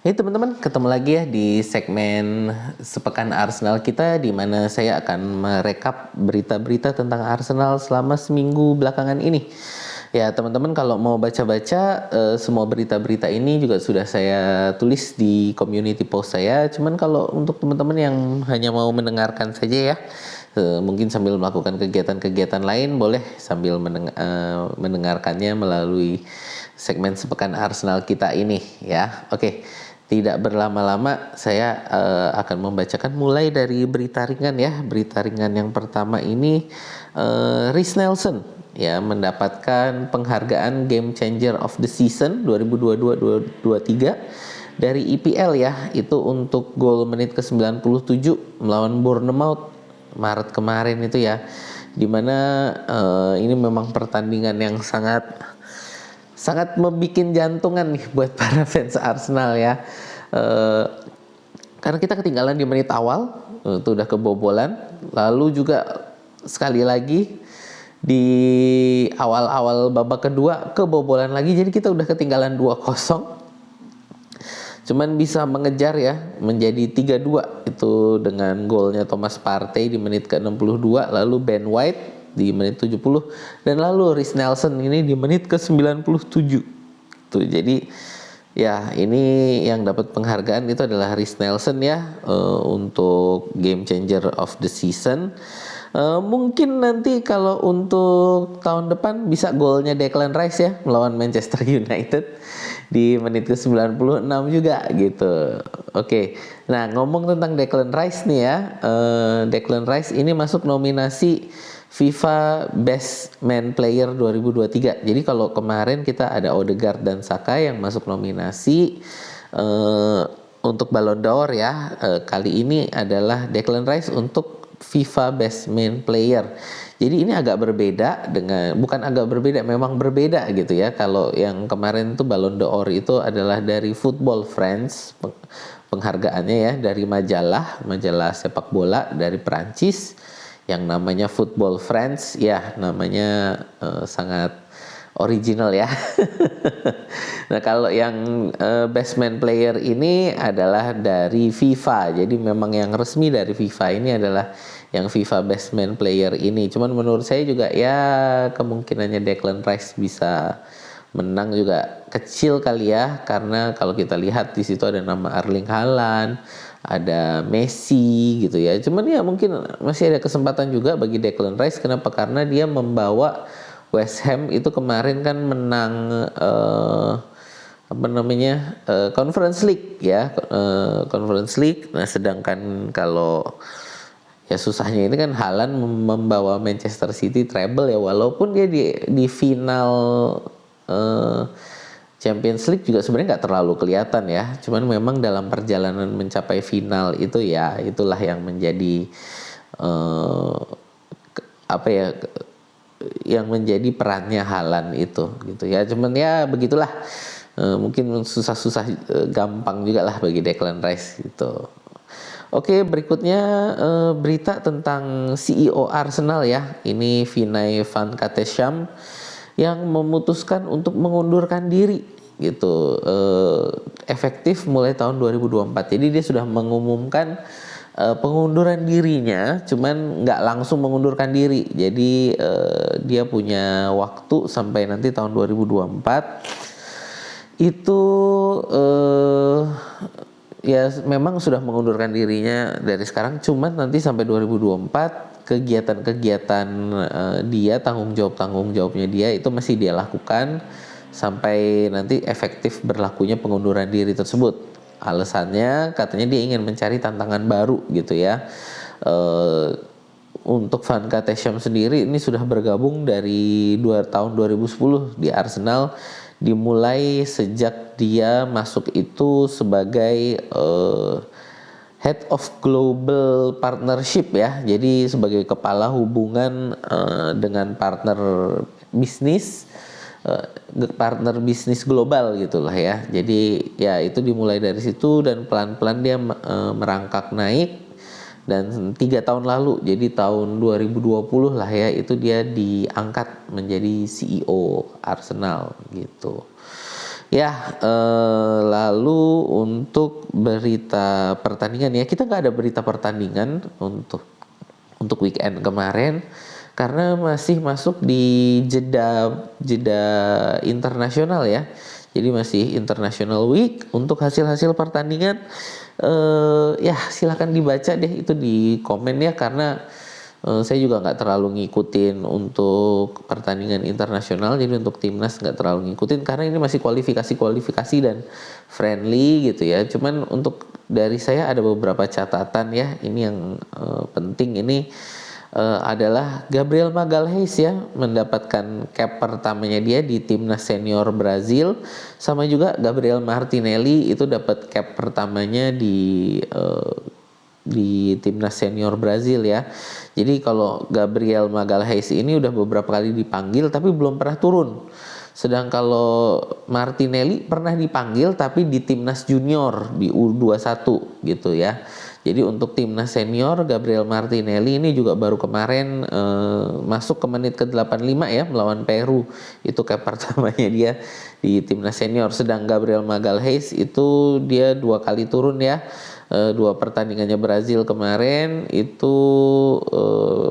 Hey teman-teman, ketemu lagi ya di segmen Sepekan Arsenal kita di mana saya akan merekap berita-berita tentang Arsenal selama seminggu belakangan ini. Ya teman-teman, kalau mau baca-baca semua berita-berita ini juga sudah saya tulis di community post saya. Cuman kalau untuk teman-teman yang hanya mau mendengarkan saja ya, mungkin sambil melakukan kegiatan-kegiatan lain boleh sambil mendengarkannya melalui segmen Sepekan Arsenal kita ini ya. Oke. Tidak berlama-lama saya akan membacakan mulai dari berita ringan ya. Berita ringan yang pertama ini Reiss Nelson ya mendapatkan penghargaan Game Changer of the Season 2022-2023 dari EPL ya. Itu untuk gol menit ke-97 melawan Bournemouth Maret kemarin itu ya. Dimana ini memang pertandingan yang sangat membikin jantungan nih buat para fans Arsenal ya. Karena kita ketinggalan di menit awal, itu udah kebobolan. Lalu juga sekali lagi di awal-awal babak kedua kebobolan lagi. Jadi kita udah ketinggalan 2-0. Cuman bisa mengejar ya menjadi 3-2 itu dengan golnya Thomas Partey di menit ke-62, lalu Ben White di menit 70 dan lalu Reiss Nelson ini di menit ke-97. Tuh, jadi ya ini yang dapat penghargaan itu adalah Reiss Nelson ya untuk Game Changer of the Season. Mungkin nanti kalau untuk tahun depan bisa golnya Declan Rice ya melawan Manchester United di menit ke-96 juga gitu. Oke. Nah, ngomong tentang Declan Rice nih ya. Declan Rice ini masuk nominasi FIFA Best Man Player 2023. Jadi kalau kemarin kita ada Odegaard dan Saka yang masuk nominasi untuk Ballon d'Or ya. Kali ini adalah Declan Rice untuk FIFA Best Man Player. Jadi ini agak berbeda bukan agak berbeda, memang berbeda gitu ya. Kalau yang kemarin itu Ballon d'Or itu adalah dari Football Friends penghargaannya ya, dari majalah sepak bola dari Perancis yang namanya Football Friends ya, namanya sangat original ya. Nah, kalau yang Best Man Player ini adalah dari FIFA. Jadi memang yang resmi dari FIFA ini adalah yang FIFA Best Man Player ini. Cuman menurut saya juga ya kemungkinannya Declan Rice bisa menang juga kecil kali ya, karena kalau kita lihat di situ ada nama Erling Haaland, ada Messi gitu ya. Cuman ya mungkin masih ada kesempatan juga bagi Declan Rice. Kenapa? Karena dia membawa West Ham itu kemarin kan menang Conference League ya, Conference League. Nah, sedangkan kalau ya susahnya ini kan Haaland membawa Manchester City treble ya, walaupun dia di final Champions League juga sebenarnya nggak terlalu kelihatan ya. Cuman memang dalam perjalanan mencapai final itu ya itulah yang menjadi yang menjadi perannya Haaland itu gitu ya. Cuman ya begitulah. Mungkin susah-susah gampang juga lah bagi Declan Rice gitu. Oke, berikutnya berita tentang CEO Arsenal ya. Ini Vinay van Katesham yang memutuskan untuk mengundurkan diri gitu, efektif mulai tahun 2024. Jadi dia sudah mengumumkan pengunduran dirinya, cuman nggak langsung mengundurkan diri. Jadi dia punya waktu sampai nanti tahun 2024 itu ya memang sudah mengundurkan dirinya dari sekarang, cuman nanti sampai 2024 kegiatan-kegiatan dia, tanggung jawabnya dia itu masih dia lakukan sampai nanti efektif berlakunya pengunduran diri tersebut. Alasannya katanya dia ingin mencari tantangan baru gitu ya. Untuk Van Katesham sendiri ini sudah bergabung dari tahun 2010 di Arsenal, dimulai sejak dia masuk itu sebagai Head of Global Partnership ya. Jadi sebagai kepala hubungan dengan partner bisnis global gitulah ya. Jadi ya itu dimulai dari situ dan pelan-pelan dia merangkak naik. Dan 3 tahun lalu, jadi tahun 2020 lah ya, itu dia diangkat menjadi CEO Arsenal gitu. Ya, lalu untuk berita pertandingan ya, kita nggak ada berita pertandingan untuk weekend kemarin karena masih masuk di jeda internasional ya. Jadi masih international week. Untuk hasil-hasil pertandingan ya silakan dibaca deh itu di komen ya, karena saya juga nggak terlalu ngikutin untuk pertandingan internasional, jadi untuk timnas nggak terlalu ngikutin karena ini masih kualifikasi dan friendly gitu ya. Cuman untuk dari saya ada beberapa catatan ya, ini yang penting ini adalah Gabriel Magalhaes ya mendapatkan cap pertamanya dia di timnas senior Brazil, sama juga Gabriel Martinelli itu dapat cap pertamanya di timnas senior Brazil ya. Jadi kalau Gabriel Magalhaes ini udah beberapa kali dipanggil tapi belum pernah turun. Sedang kalau Martinelli pernah dipanggil tapi di timnas junior di U21 gitu ya. Jadi untuk timnas senior Gabriel Martinelli ini juga baru kemarin masuk ke menit ke-85 ya melawan Peru. Itu cap pertamanya dia di timnas senior. Sedang Gabriel Magalhaes itu dia 2 kali turun ya. 2 pertandingannya Brazil kemarin itu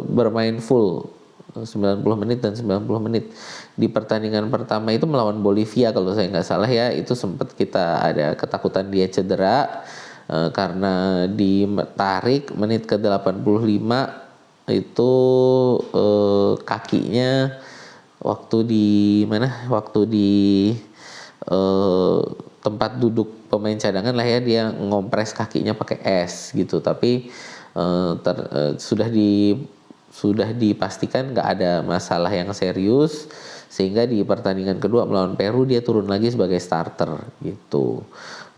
bermain full 90 menit dan 90 menit. Di pertandingan pertama itu melawan Bolivia kalau saya nggak salah ya, itu sempat kita ada ketakutan dia cedera karena ditarik menit ke-85 itu kakinya waktu di tempat duduk pemain cadangan lah ya, dia ngompres kakinya pakai es gitu, tapi sudah dipastikan nggak ada masalah yang serius, sehingga di pertandingan kedua melawan Peru dia turun lagi sebagai starter gitu.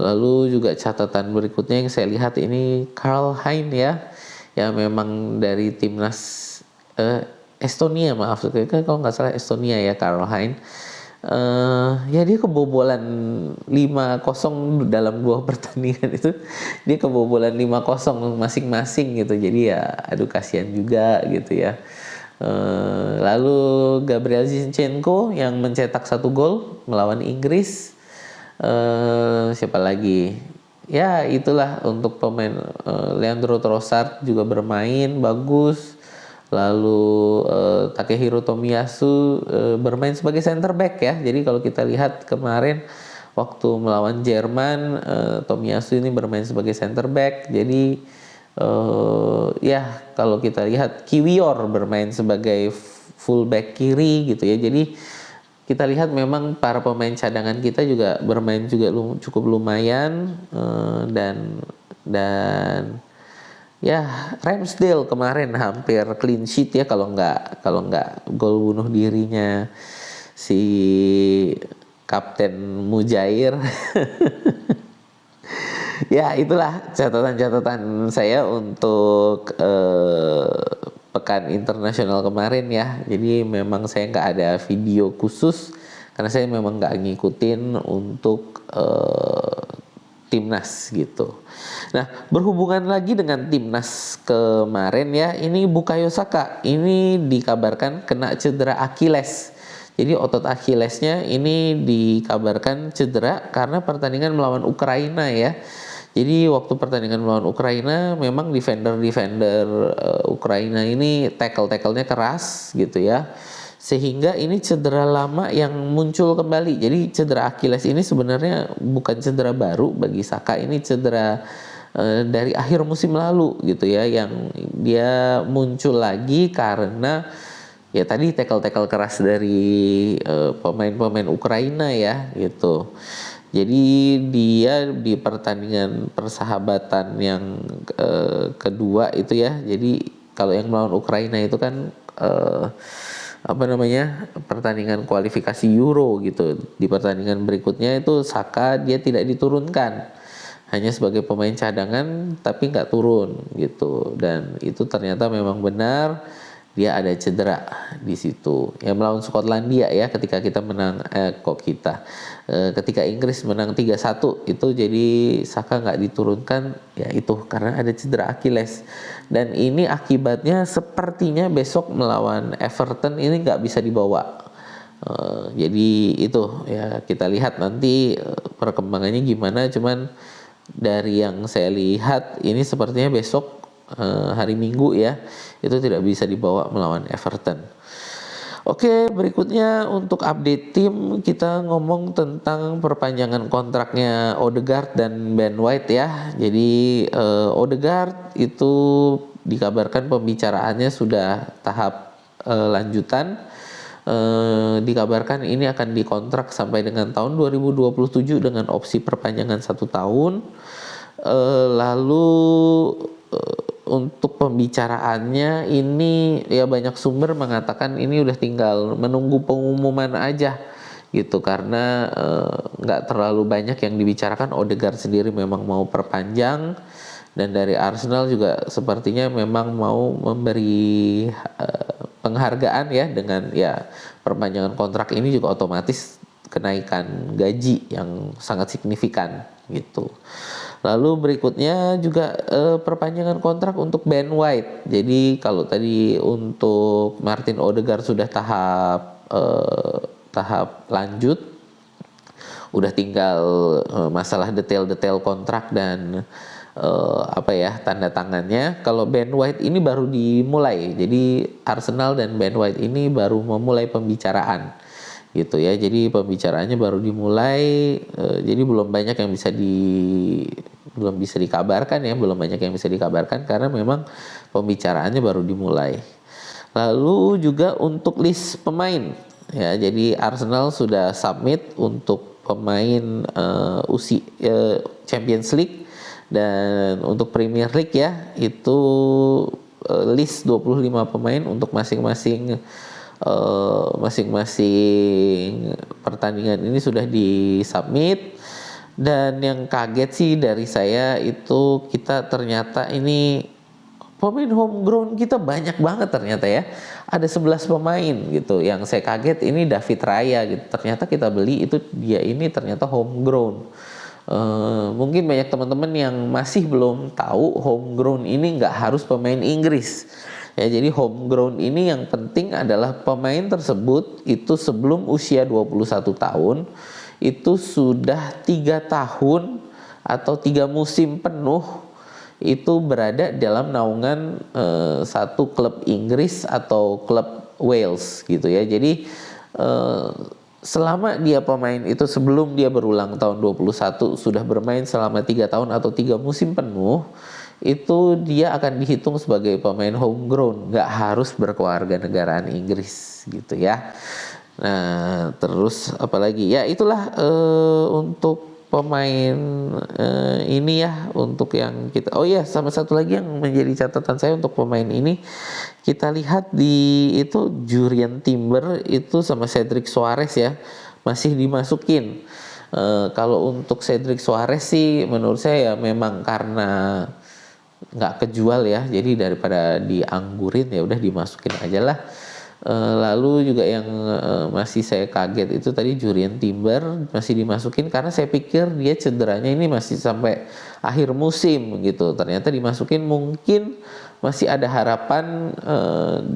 Lalu juga catatan berikutnya yang saya lihat ini Karl Hein ya memang dari timnas Estonia, maaf kalau nggak salah Estonia ya Karl Hein. Ya dia kebobolan 5-0 dalam 2 pertandingan itu, dia kebobolan 5-0 masing-masing gitu, jadi ya aduh kasihan juga gitu ya. Lalu Gabriel Zinchenko yang mencetak 1 gol melawan Inggris. Siapa lagi ya, itulah untuk pemain. Leandro Trossard juga bermain bagus. Lalu Takehiro Tomiyasu bermain sebagai center back ya. Jadi kalau kita lihat kemarin waktu melawan Jerman, Tomiyasu ini bermain sebagai center back. Jadi ya kalau kita lihat Kiwior bermain sebagai full back kiri gitu ya. Jadi kita lihat memang para pemain cadangan kita juga bermain juga cukup lumayan, dan ya Ramsdale kemarin hampir clean sheet ya, kalau nggak gol bunuh dirinya si Kapten Mujair. Ya itulah catatan saya untuk pekan internasional kemarin ya. Jadi memang saya nggak ada video khusus karena saya memang nggak ngikutin untuk timnas gitu. Nah, berhubungan lagi dengan timnas kemarin ya, ini Bukayo Saka ini dikabarkan kena cedera Achilles. Jadi otot Achillesnya ini dikabarkan cedera karena pertandingan melawan Ukraina ya. Jadi waktu pertandingan melawan Ukraina memang defender Ukraina ini tackle-nya keras gitu ya. Sehingga ini cedera lama yang muncul kembali. Jadi cedera Achilles ini sebenarnya bukan cedera baru bagi Saka, ini cedera dari akhir musim lalu gitu ya, yang dia muncul lagi karena ya tadi tackle keras dari pemain-pemain Ukraina ya gitu. Jadi dia di pertandingan persahabatan yang kedua itu ya. Jadi kalau yang melawan Ukraina itu kan pertandingan kualifikasi Euro gitu. Di pertandingan berikutnya itu Saka dia tidak diturunkan, hanya sebagai pemain cadangan tapi nggak turun gitu. Dan itu ternyata memang benar dia ada cedera di situ. Yang melawan Skotlandia ya, ketika kita menang ketika Inggris menang 3-1 itu, jadi Saka nggak diturunkan ya itu karena ada cedera Achilles. Dan ini akibatnya sepertinya besok melawan Everton ini nggak bisa dibawa Jadi itu ya kita lihat nanti perkembangannya gimana. Cuman dari yang saya lihat ini sepertinya besok hari Minggu ya itu tidak bisa dibawa melawan Everton. Oke, berikutnya untuk update tim kita ngomong tentang perpanjangan kontraknya Odegaard dan Ben White ya. Jadi Odegaard itu dikabarkan pembicaraannya sudah tahap lanjutan. Dikabarkan ini akan dikontrak sampai dengan tahun 2027 dengan opsi perpanjangan 1 tahun. Lalu untuk pembicaraannya ini ya banyak sumber mengatakan ini udah tinggal menunggu pengumuman aja gitu karena nggak terlalu banyak yang dibicarakan. Odegaard sendiri memang mau perpanjang dan dari Arsenal juga sepertinya memang mau memberi penghargaan ya dengan ya perpanjangan kontrak ini juga otomatis kenaikan gaji yang sangat signifikan gitu. Lalu berikutnya juga perpanjangan kontrak untuk Ben White. Jadi kalau tadi untuk Martin Odegaard sudah tahap lanjut, udah tinggal masalah detail-detail kontrak dan tanda tangannya. Kalau Ben White ini baru dimulai. Jadi Arsenal dan Ben White ini baru memulai pembicaraan gitu ya. Jadi pembicaraannya baru dimulai. Jadi belum banyak yang bisa dikabarkan ya, belum banyak yang bisa dikabarkan karena memang pembicaraannya baru dimulai. Lalu juga untuk list pemain ya. Jadi Arsenal sudah submit untuk pemain Champions League. Dan untuk Premier League ya itu list 25 pemain untuk masing-masing pertandingan ini sudah disubmit. Dan yang kaget sih dari saya itu kita ternyata ini pemain homegrown kita banyak banget ternyata ya. Ada 11 pemain gitu. Yang saya kaget ini David Raya gitu. Ternyata kita beli itu dia ini ternyata homegrown. Mungkin banyak teman-teman yang masih belum tahu homegrown ini nggak harus pemain Inggris ya. Jadi homegrown ini yang penting adalah pemain tersebut itu sebelum usia 21 tahun itu sudah 3 tahun atau 3 musim penuh itu berada dalam naungan satu klub Inggris atau klub Wales gitu ya. Jadi selama dia pemain itu sebelum dia berulang tahun 21 sudah bermain selama 3 tahun atau 3 musim penuh, itu dia akan dihitung sebagai pemain homegrown, nggak harus berkewarganegaraan Inggris gitu ya. Nah terus apalagi ya itulah untuk pemain ini ya untuk yang kita. Oh ya, sama satu lagi yang menjadi catatan saya untuk pemain ini, kita lihat di itu Jurrien Timber itu sama Cedric Soares ya masih dimasukin. Kalau untuk Cedric Soares sih menurut saya ya memang karena nggak kejual ya, jadi daripada dianggurin ya udah dimasukin aja lah. Lalu juga yang masih saya kaget itu tadi Jurrien Timber masih dimasukin karena saya pikir dia cederanya ini masih sampai akhir musim gitu. Ternyata dimasukin, mungkin masih ada harapan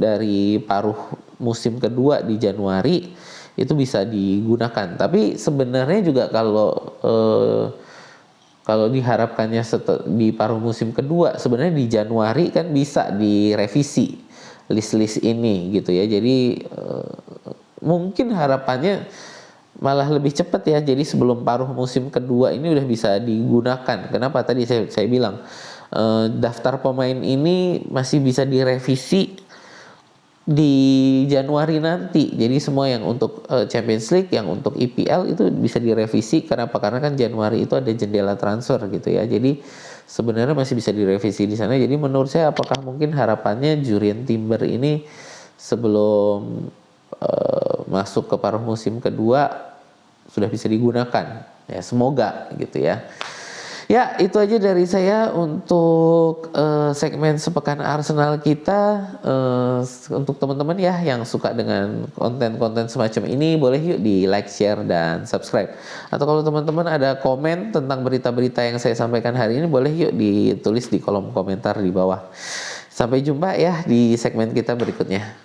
dari paruh musim kedua di Januari itu bisa digunakan. Tapi sebenarnya juga kalau diharapkannya di paruh musim kedua, sebenarnya di Januari kan bisa direvisi list-list ini gitu ya. Jadi mungkin harapannya malah lebih cepat ya. Jadi sebelum paruh musim kedua ini udah bisa digunakan. Kenapa tadi saya bilang daftar pemain ini masih bisa direvisi di Januari nanti. Jadi semua yang untuk Champions League, yang untuk EPL itu bisa direvisi. Kenapa? Karena kan Januari itu ada jendela transfer gitu ya. Jadi sebenarnya masih bisa direvisi di sana. Jadi menurut saya apakah mungkin harapannya Jurrien Timber ini sebelum masuk ke paruh musim kedua sudah bisa digunakan. Ya semoga gitu ya. Ya itu aja dari saya untuk segmen sepekan Arsenal kita. Untuk teman-teman ya yang suka dengan konten-konten semacam ini, boleh yuk di like, share, dan subscribe. Atau kalau teman-teman ada komen tentang berita-berita yang saya sampaikan hari ini, boleh yuk ditulis di kolom komentar di bawah. Sampai jumpa ya di segmen kita berikutnya.